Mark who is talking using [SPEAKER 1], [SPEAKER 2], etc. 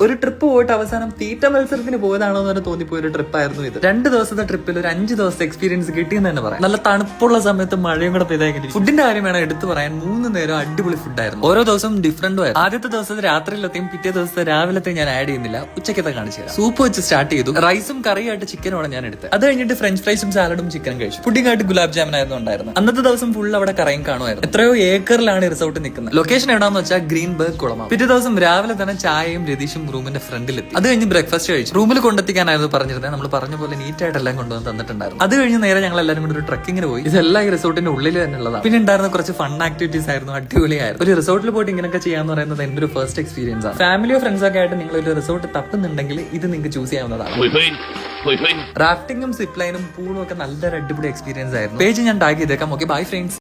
[SPEAKER 1] ഒരു ട്രിപ്പ് പോയിട്ട് അവസാനം തീറ്റ മത്സരത്തിന് പോയതാണോ എന്ന് തോന്നിപ്പോയ ഒരു ട്രിപ്പായിരുന്നു ഇത്. 2 ദിവസത്തെ ട്രിപ്പിൽ ഒരു 5 ദിവസത്തെ എക്സ്പീരിയൻസ് കിട്ടിയെന്ന് തന്നെ പറയാം. നല്ല തണുപ്പുള്ള സമയത്ത് മഴയും കൂടെ പെയ്താൽ ഫുഡിന്റെ കാര്യം വേണം എടുത്തു പറയാൻ. 3 നേരം അടിപൊളി ഫുഡായിരുന്നു. ഓരോ ദിവസവും ഡിഫറൻറ്റും ആയിരുന്നു. ആദ്യത്തെ ദിവസത്തെ രാത്രിയിലത്തെയും പിറ്റേ ദിവസത്തെ രാവിലത്തെയും ഞാൻ ആഡ് ചെയ്യുന്നില്ല, ഉച്ചക്കത്തെ കാണിച്ചു തരാം. സൂപ്പ് വെച്ച് സ്റ്റാർട്ട് ചെയ്തു. റൈസും കറിയായിട്ട് ചിക്കനുമാണ് ഞാൻ എടുത്തത്. അത് കഴിഞ്ഞിട്ട് ഫ്രഞ്ച് ഫ്രൈസും സാലഡും ചിക്കനും കഴിച്ചു. പുഡിംഗ് ആയിട്ട് ഗുലാബ് ജാമുൻ ആയിരുന്നു ഉണ്ടായിരുന്നത്. അന്നത്തെ ദിവസം ഫുൾ അവിടെ കറയും കാണുമായിരുന്നു. എത്രയോ ഏക്കറിലാണ് റിസോർട്ട് നിൽക്കുന്നത്. ലൊക്കേഷൻ എവിടാന്ന് വെച്ചാൽ ഗ്രീൻബർഗ് കുളമാണ്. പിറ്റേ ദിവസം രാവിലെ തന്നെ ചായയും രതീഷും റൂമിന്റെ ഫ്രണ്ടിലെത്തി. അത് കഴിഞ്ഞ് ബ്രേക്ക്ഫാസ്റ്റ് കഴിച്ചു. റൂമിൽ കൊണ്ടെത്തിക്കാനായിരുന്നു പറഞ്ഞിരുന്നത്. നമ്മൾ പറഞ്ഞ പോലെ നീറ്റ് ആയിട്ട് എല്ലാം കൊണ്ടുവന്ന് തന്നിട്ടുണ്ടായിരുന്നു. അത് കഴിഞ്ഞ് നേരെ ഞങ്ങൾ എല്ലാവരും കൂടി ഒരു ട്രക്കിങ്ങിന് പോയി. ഇതെല്ലാം ഈ റിസോർട്ടിന്റെ ഉള്ളിൽ തന്നെ ഉള്ളതാണ്. പിന്നെ ഉണ്ടായിരുന്ന കുറച്ച് ഫൺ ആക്ടിവിറ്റീസ് ആയിരുന്നു, അടിപൊളിയായിരുന്നു. ഒരു റിസോർട്ടിൽ പോയിട്ട് ഇങ്ങനെയൊക്കെ ചെയ്യാന്ന് പറയുന്നത് എന്റെ ഒരു ഫസ്റ്റ് എക്സ്പീരിയൻസ് ആണ്. ഫാമിലിയോ ഫ്രണ്ട്സോ ഒക്കെ ആയിട്ട് നിങ്ങൾ ഒരു റിസോർട്ട് തപ്പുന്നുണ്ടെങ്കിൽ ഇത് നിങ്ങൾക്ക് ചൂസ് ചെയ്യാവുന്നതാണ്. റാഫ്റ്റിംഗും സിപ്പ് ലൈനും പൂളും ഒക്കെ നല്ലൊരു അടിപൊളി എക്സ്പീരിയൻസ് ആയിരുന്നു. പേജ് ഞാൻ ടാഗ് ചെയ്തേക്കാം. Okay, bye friends.